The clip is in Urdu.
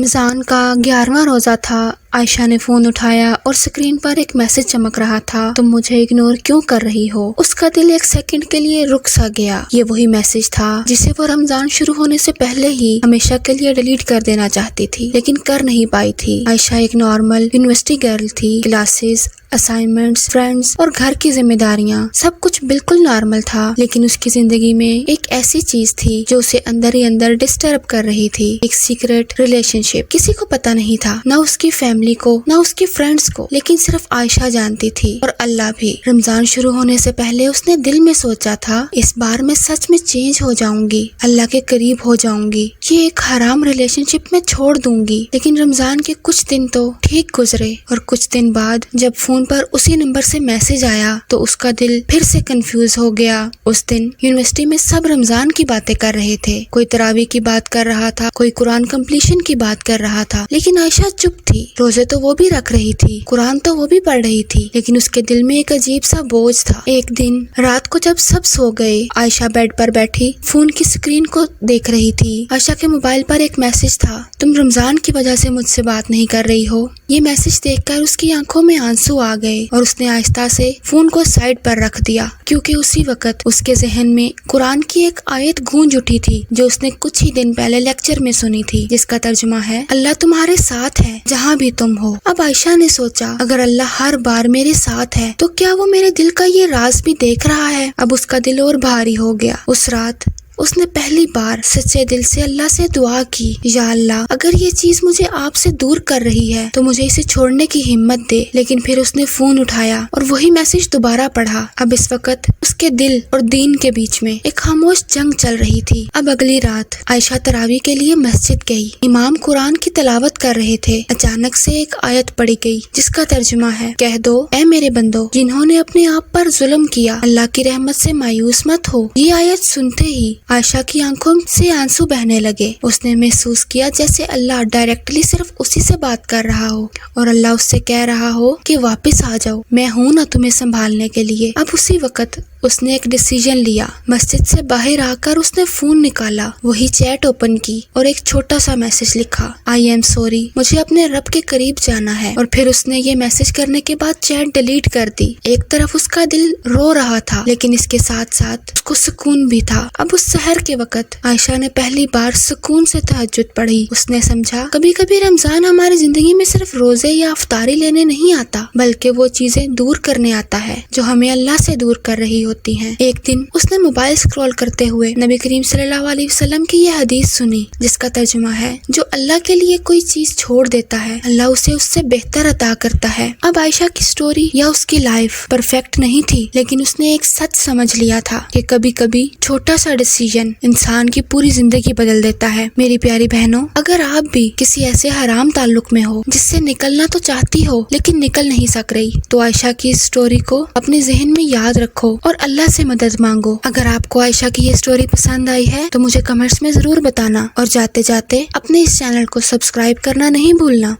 رمضان کا 11واں روزہ تھا۔ عائشہ نے فون اٹھایا اور اسکرین پر ایک میسج چمک رہا تھا، تم مجھے اگنور کیوں کر رہی ہو؟ اس کا دل ایک سیکنڈ کے لیے رک سا گیا۔ یہ وہی میسج تھا جسے وہ رمضان شروع ہونے سے پہلے ہی ہمیشہ کے لیے ڈیلیٹ کر دینا چاہتی تھی، لیکن کر نہیں پائی تھی۔ عائشہ ایک نارمل یونیورسٹی گرل تھی۔ کلاسز، اسائنمنٹس، فرینڈز اور گھر کی ذمہ داریاں، سب کچھ بالکل نارمل تھا، لیکن اس کی زندگی میں ایک ایسی چیز تھی جو اسے اندر ہی اندر ڈسٹرب کر رہی تھی۔ ایک سیکرٹ ریلیشن شپ۔ کسی کو پتا نہیں تھا، نہ اس کی فیملی کو، نہ اس کی فرینڈز کو، لیکن صرف عائشہ جانتی تھی اور اللہ بھی۔ رمضان شروع ہونے سے پہلے اس نے دل میں سوچا تھا، اس بار میں سچ میں چینج ہو جاؤں گی، اللہ کے قریب ہو جاؤں گی، یہ ایک حرام ریلیشن شپ میں چھوڑ دوں گی۔ لیکن رمضان کے کچھ دن تو ٹھیک گزرے اور کچھ دن بعد جب فون پر اسی نمبر سے میسج آیا تو اس کا دل پھر سے کنفیوز ہو گیا۔ اس دن یونیورسٹی میں سب رمضان کی باتیں کر رہے تھے، کوئی تراویح کی بات کر رہا تھا، کوئی قرآن کمپلیشن کی بات کر رہا تھا، لیکن عائشہ چپ تھی۔ روزے تو وہ بھی رکھ رہی تھی، قرآن تو وہ بھی پڑھ رہی تھی، لیکن اس کے دل میں ایک عجیب سا بوجھ تھا۔ ایک دن رات کو جب سب سو گئے، عائشہ بیڈ پر بیٹھی فون کی اسکرین کو دیکھ رہی تھی۔ عائشہ کے موبائل پر ایک میسج تھا، تم رمضان کی وجہ سے مجھ سے بات نہیں کر رہی ہو۔ یہ میسج دیکھ کر اس کی آنکھوں میں آنسو آ گئے اور اس نے آہستہ سے فون کو سائڈ پر رکھ دیا، کیونکہ اسی وقت اس کے ذہن میں قرآن کی ایک آیت گونج اٹھی تھی جو اس نے کچھ ہی دن پہلے لیکچر میں سنی تھی، جس کا ترجمہ ہے، اللہ تمہارے ساتھ ہے جہاں بھی تم ہو۔ اب عائشہ نے سوچا، اگر اللہ ہر بار میرے ساتھ ہے تو کیا وہ میرے دل کا یہ راز بھی دیکھ رہا ہے؟ اب اس کا دل اور بھاری ہو گیا۔ اس رات اس نے پہلی بار سچے دل سے اللہ سے دعا کی، یا اللہ اگر یہ چیز مجھے آپ سے دور کر رہی ہے تو مجھے اسے چھوڑنے کی ہمت دے۔ لیکن پھر اس نے فون اٹھایا اور وہی میسج دوبارہ پڑھا۔ اب اس وقت اس کے دل اور دین کے بیچ میں ایک خاموش جنگ چل رہی تھی۔ اب اگلی رات عائشہ تراویح کے لیے مسجد گئی۔ امام قرآن کی تلاوت کر رہے تھے۔ اچانک سے ایک آیت پڑھی گئی جس کا ترجمہ ہے، کہہ دو اے میرے بندو جنہوں نے اپنے آپ پر ظلم کیا، اللہ کی رحمت سے مایوس مت ہو۔ یہ آیت سنتے ہی عائشہ کی آنکھوں سے آنسو بہنے لگے۔ اس نے محسوس کیا جیسے اللہ ڈائریکٹلی صرف اسی سے بات کر رہا ہو اور اللہ اس سے کہہ رہا ہو کہ واپس آ جاؤ، میں ہوں نا تمہیں سنبھالنے کے لیے۔ اب اسی وقت اس نے ایک ڈیسیژن لیا۔ مسجد سے باہر آ کر اس نے فون نکالا، وہی چیٹ اوپن کی اور ایک چھوٹا سا میسج لکھا، آئی ایم سوری، مجھے اپنے رب کے قریب جانا ہے۔ اور پھر اس نے یہ میسج کرنے کے بعد چیٹ ڈیلیٹ کر دی۔ ایک طرف اس کا دل رو رہا تھا، لیکن اس کے ساتھ ساتھ اس کو سکون بھی تھا۔ اب اس سحر کے وقت عائشہ نے پہلی بار سکون سے تہجد پڑھی۔ اس نے سمجھا، کبھی کبھی رمضان ہماری زندگی میں صرف روزے یا افطاری لینے نہیں آتا، بلکہ وہ چیزیں دور کرنے آتا ہے جو ہمیں اللہ سے دور کر رہی ہوتی ہیں۔ ایک دن اس نے موبائل اسکرول کرتے ہوئے نبی کریم صلی اللہ علیہ وسلم کی یہ حدیث سنی جس کا ترجمہ ہے، جو اللہ کے لیے کوئی چیز چھوڑ دیتا ہے اللہ اسے اس سے بہتر عطا کرتا ہے۔ اب عائشہ کی سٹوری یا اس کی لائف پرفیکٹ نہیں تھی، لیکن اس نے ایک سچ سمجھ لیا تھا کہ کبھی کبھی چھوٹا سا ڈیسیژن انسان کی پوری زندگی بدل دیتا ہے۔ میری پیاری بہنوں، اگر آپ بھی کسی ایسے حرام تعلق میں ہو جس سے نکلنا تو چاہتی ہو لیکن نکل نہیں سک رہی، تو عائشہ کی اس سٹوری کو اپنے ذہن میں یاد رکھو اور اللہ سے مدد مانگو۔ اگر آپ کو عائشہ کی یہ سٹوری پسند آئی ہے تو مجھے کمنٹس میں ضرور بتانا، اور جاتے جاتے اپنے اس چینل کو سبسکرائب کرنا نہیں بھولنا۔